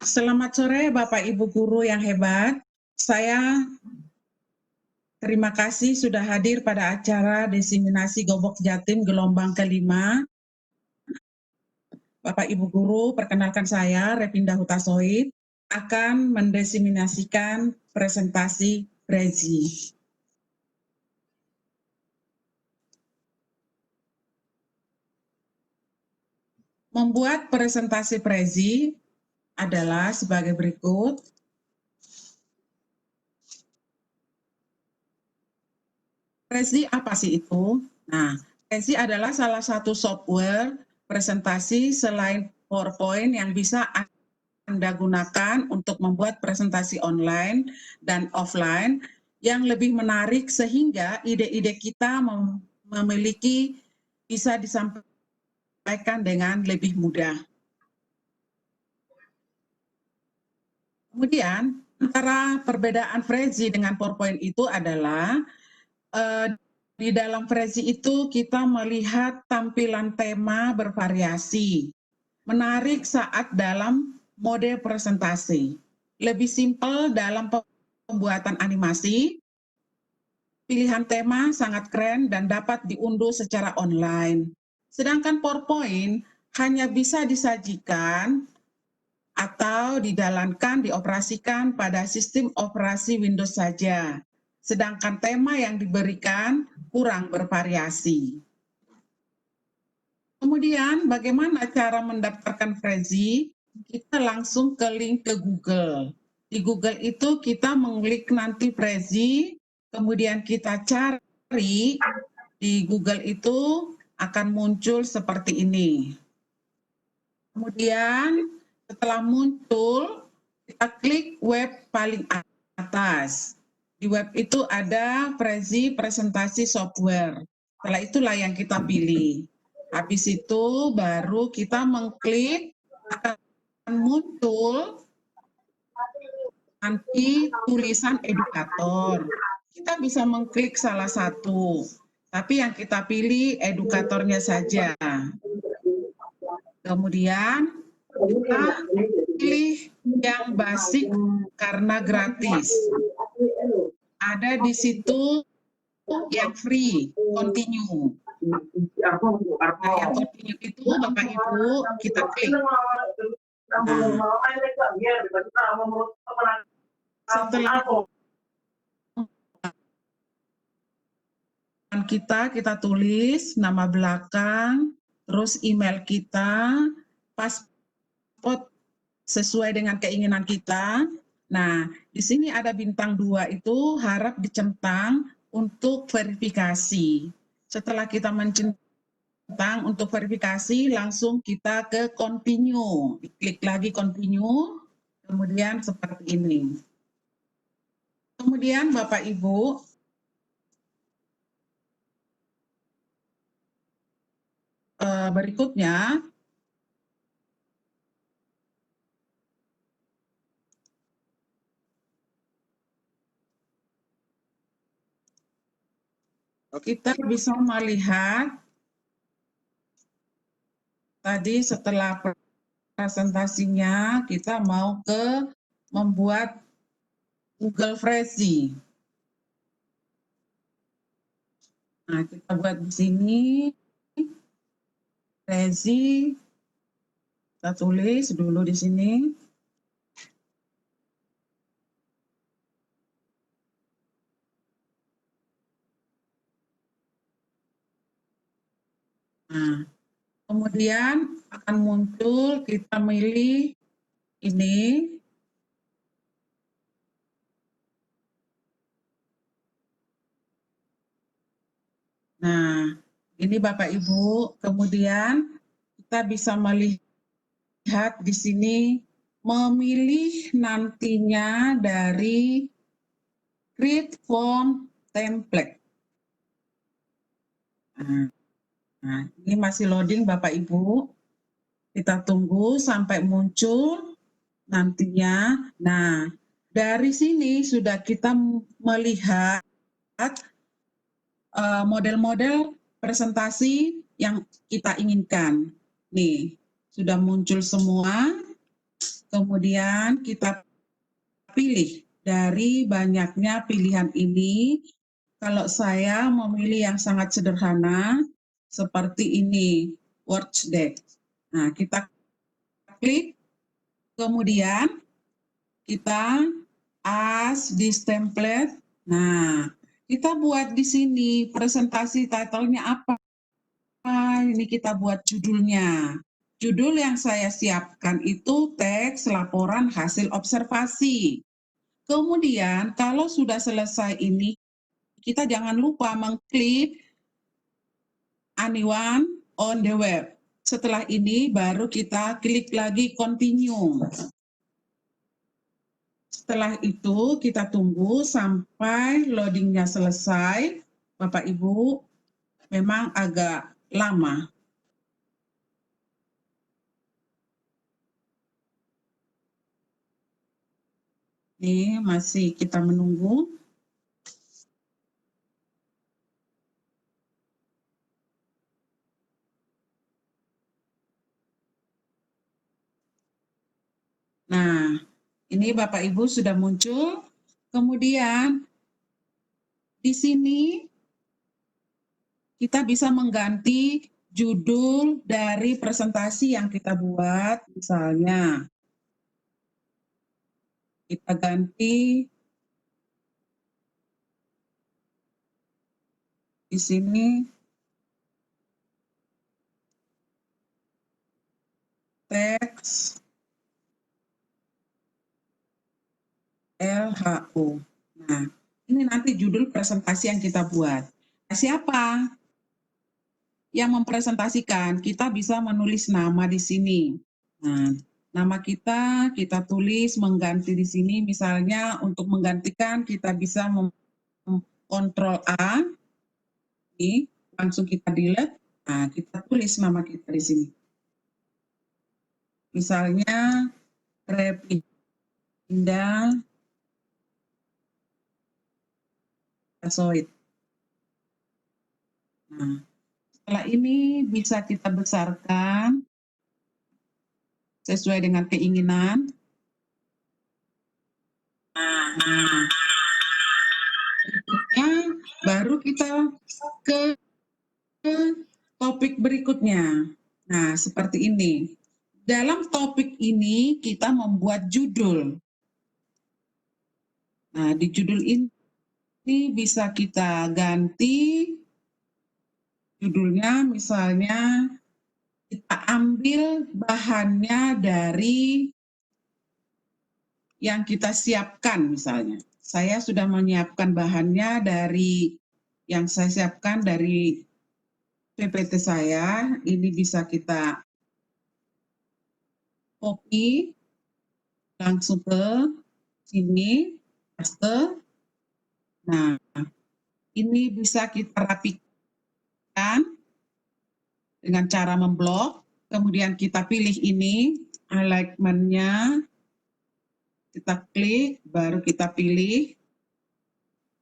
Selamat sore Bapak Ibu guru yang hebat. Saya terima kasih sudah hadir pada acara Diseminasi Gobok Jatim gelombang kelima. Bapak Ibu guru, perkenalkan saya Revinda Hutasoid akan mendiseminasikan presentasi Prezi. Membuat presentasi Prezi adalah sebagai berikut. Prezi apa sih itu? Nah, Prezi adalah salah satu software presentasi selain PowerPoint yang bisa Anda gunakan untuk membuat presentasi online dan offline yang lebih menarik sehingga ide-ide kita memiliki bisa disampaikan dengan lebih mudah. Kemudian, antara perbedaan Prezi dengan PowerPoint itu adalah di dalam Prezi itu kita melihat tampilan tema bervariasi, menarik saat dalam mode presentasi, lebih simpel dalam pembuatan animasi, pilihan tema sangat keren dan dapat diunduh secara online. Sedangkan PowerPoint hanya bisa disajikan atau dijalankan, dioperasikan pada sistem operasi Windows saja. Sedangkan tema yang diberikan kurang bervariasi. Kemudian bagaimana cara mendaftarkan Prezi? Kita langsung ke link ke Google. Di Google itu kita mengklik nanti Prezi, kemudian kita cari di Google itu akan muncul seperti ini. Kemudian setelah muncul, kita klik web paling atas. Di web itu ada Prezi presentasi software. Setelah itulah yang kita pilih. Habis itu baru kita mengklik, akan muncul nanti tulisan edukator. Kita bisa mengklik salah satu, tapi yang kita pilih edukatornya saja. Kemudian kita pilih yang basic karena gratis. Ada di situ yang free, continue. Nah, yang continue itu Bapak Ibu kita klik. Setelah kita tulis nama belakang, terus email kita, paspor sesuai dengan keinginan kita. Nah, di sini ada bintang 2 itu harap dicentang untuk verifikasi. Setelah kita mencentang untuk verifikasi, langsung kita ke continue. Klik lagi continue, kemudian seperti ini. Kemudian Bapak Ibu, berikutnya kita bisa melihat tadi setelah presentasinya kita mau ke membuat Google Prezi. Nah, kita buat di sini Prezi. Kita tulis dulu di sini. Nah, kemudian akan muncul, kita milih ini. Nah, ini Bapak Ibu, kemudian kita bisa melihat di sini memilih nantinya dari create form template. Nah, ini masih loading Bapak Ibu. Kita tunggu sampai muncul nantinya. Nah, dari sini sudah kita melihat model-model presentasi yang kita inginkan. Nih, sudah muncul semua. Kemudian kita pilih dari banyaknya pilihan ini. Kalau saya memilih yang sangat sederhana, seperti ini, Words Deck. Nah, kita klik, kemudian kita as this template. Nah, kita buat di sini presentasi title-nya apa? Ini kita buat judulnya. Judul yang saya siapkan itu teks laporan hasil observasi. Kemudian kalau sudah selesai ini, kita jangan lupa mengklik anyone on the web. Setelah ini baru kita klik lagi continue. Setelah itu kita tunggu sampai loadingnya selesai. Bapak Ibu, memang agak lama. Ini masih kita menunggu. Nah, ini Bapak Ibu sudah muncul. Kemudian di sini kita bisa mengganti judul dari presentasi yang kita buat. Misalnya, kita ganti di sini teks LHO. Nah, ini nanti judul presentasi yang kita buat. Nah, siapa yang mempresentasikan? Kita bisa menulis nama di sini. Nah, nama kita tulis mengganti di sini. Misalnya untuk menggantikan kita bisa Ctrl A, ini langsung kita delete. Nah, kita tulis nama kita di sini. Misalnya Repinda Kasoid. Nah, setelah ini bisa kita besarkan sesuai dengan keinginan. Nah, berikutnya baru kita ke topik berikutnya. Nah, seperti ini. Dalam topik ini kita membuat judul. Nah, di judul ini bisa kita ganti judulnya, misalnya kita ambil bahannya dari yang kita siapkan misalnya. Saya sudah menyiapkan bahannya dari yang saya siapkan dari PPT saya. Ini bisa kita copy langsung ke sini, paste. Nah, ini bisa kita rapikan dengan cara memblok. Kemudian kita pilih ini, alignment-nya. Kita klik, baru kita pilih.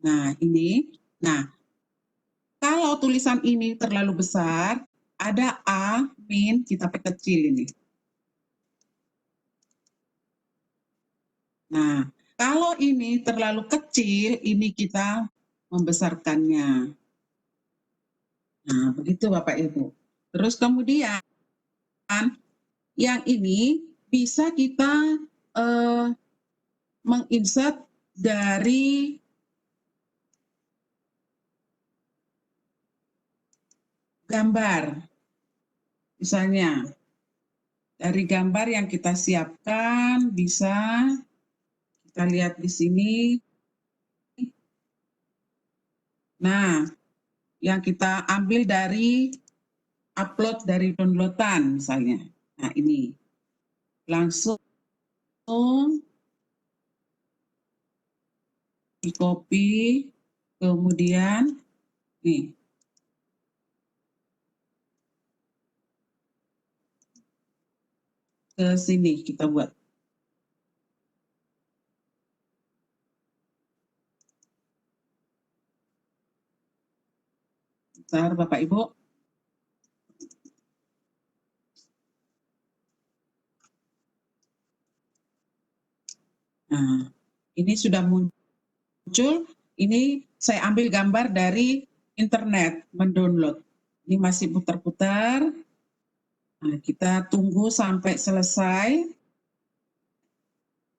Nah, ini. Nah, kalau tulisan ini terlalu besar, ada A, min, kita perkecil ini. Nah, kalau ini terlalu kecil, ini kita membesarkannya. Nah, begitu Bapak Ibu. Terus kemudian, yang ini bisa kita menginsert dari gambar. Misalnya, dari gambar yang kita siapkan, bisa kita lihat di sini. Nah, yang kita ambil dari upload dari downloadan misalnya. Nah, ini langsung di copy, kemudian nih ke sini kita buat. Bentar, Bapak Ibu. Nah, ini sudah muncul, ini saya ambil gambar dari internet, mendownload. Ini masih putar-putar. Nah, kita tunggu sampai selesai,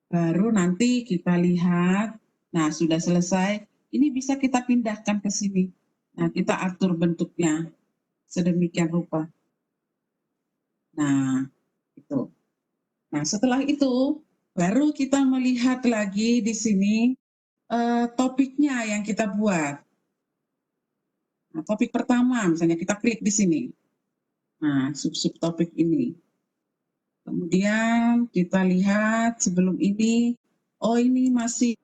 baru nanti kita lihat. Nah, sudah selesai. Ini bisa kita pindahkan ke sini. Nah, kita atur bentuknya sedemikian rupa. Nah, itu. Nah, setelah itu baru kita melihat lagi di sini topiknya yang kita buat. Nah, topik pertama misalnya kita klik di sini. Nah, sub-sub topik ini. Kemudian kita lihat sebelum ini, oh ini masih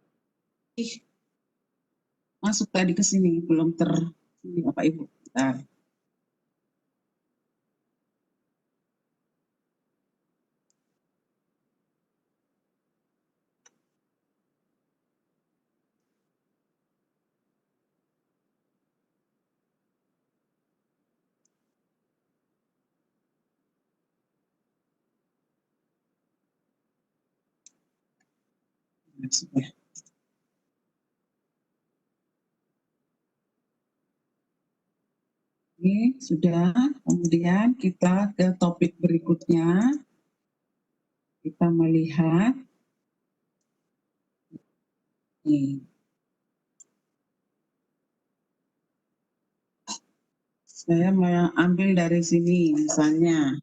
masuk tadi ke sini, belum ini Bapak Ibu. Bentar. Masuk ya. Ini sudah, kemudian kita ke topik berikutnya. Kita melihat nih. Saya mengambil dari sini misalnya.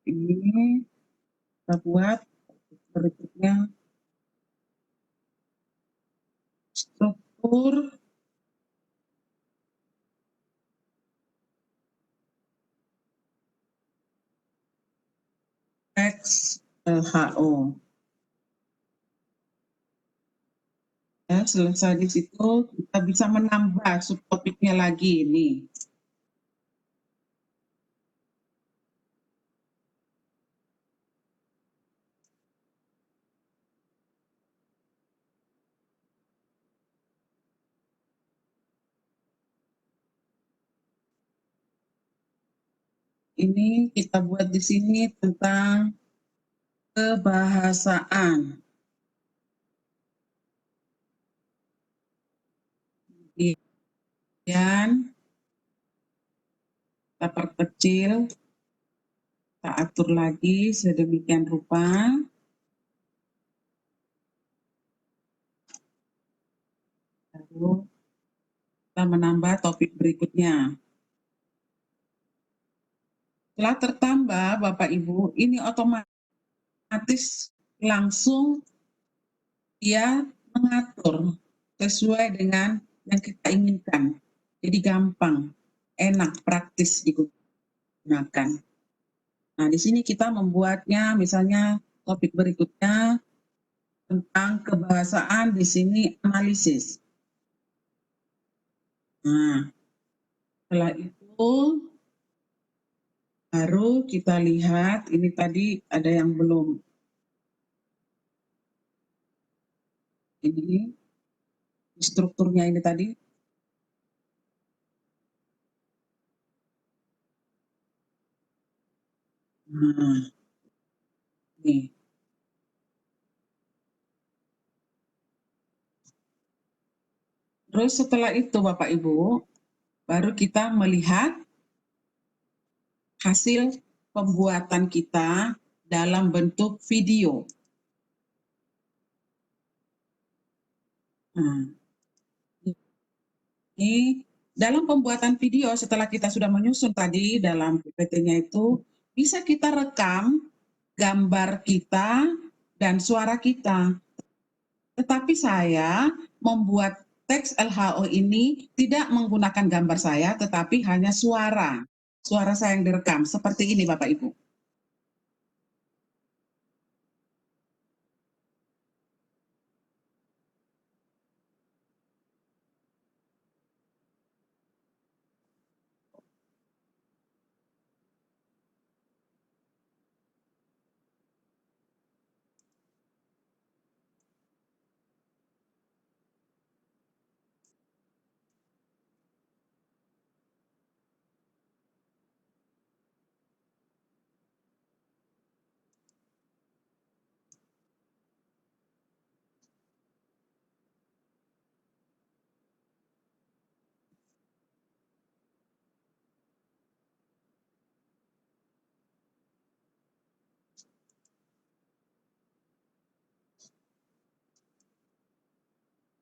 Ini kita buat berikutnya struktur XLHO. Ya, selesai di situ kita bisa menambah subtopiknya lagi ini. Ini kita buat di sini tentang kebahasaan. Kemudian kita perkecil, kita atur lagi sedemikian rupa. Lalu kita menambah topik berikutnya. Setelah tertambah Bapak Ibu, ini otomatis langsung dia mengatur sesuai dengan yang kita inginkan. Jadi gampang, enak, praktis digunakan. Nah, di sini kita membuatnya misalnya topik berikutnya tentang kebahasaan, di sini analisis. Nah, setelah itu baru kita lihat ini tadi ada yang belum. Ini strukturnya ini tadi. Nah, nih. Terus setelah itu Bapak Ibu, baru kita melihat hasil pembuatan kita dalam bentuk video. Nah, ini dalam pembuatan video setelah kita sudah menyusun tadi dalam PPT-nya itu, bisa kita rekam gambar kita dan suara kita. Tetapi saya membuat teks LHO ini tidak menggunakan gambar saya, tetapi hanya suara. Suara saya yang direkam. Seperti ini Bapak Ibu.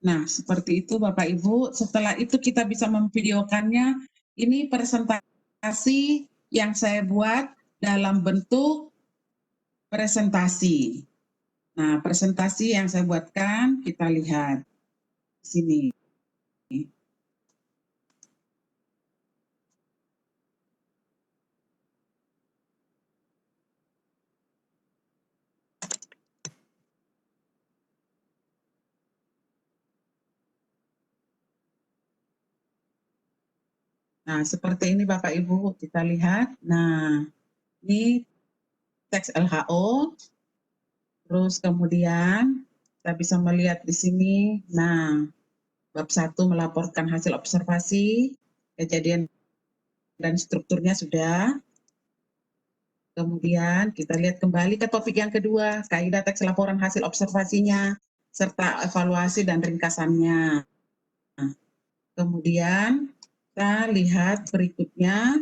Nah, seperti itu Bapak Ibu. Setelah itu kita bisa memvideokannya. Ini presentasi yang saya buat dalam bentuk presentasi. Nah, presentasi yang saya buatkan, kita lihat di sini. Nah, seperti ini Bapak Ibu, kita lihat. Nah, ini teks LHO, terus kemudian kita bisa melihat di sini. Nah, bab 1 melaporkan hasil observasi, kejadian dan strukturnya sudah. Kemudian kita lihat kembali ke topik yang kedua, kaidah teks laporan hasil observasinya, serta evaluasi dan ringkasannya. Nah, kemudian kita lihat berikutnya,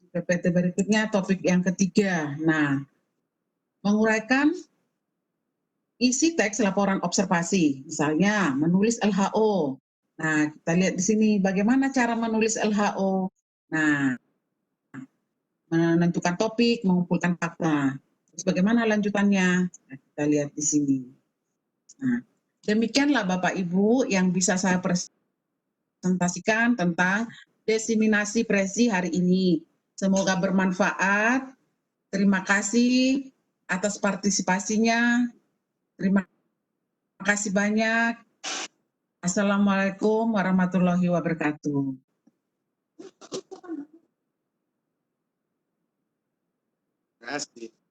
PPT berikutnya topik yang ketiga. Nah, menguraikan isi teks laporan observasi, misalnya menulis LHO. Nah, kita lihat di sini bagaimana cara menulis LHO. Nah, menentukan topik, mengumpulkan fakta. Terus bagaimana lanjutannya? Nah, kita lihat di sini. Nah, demikianlah Bapak Ibu yang bisa saya presentasikan tentang diseminasi presi hari ini. Semoga bermanfaat. Terima kasih atas partisipasinya. Terima kasih banyak. Assalamualaikum warahmatullahi wabarakatuh. Terima kasih.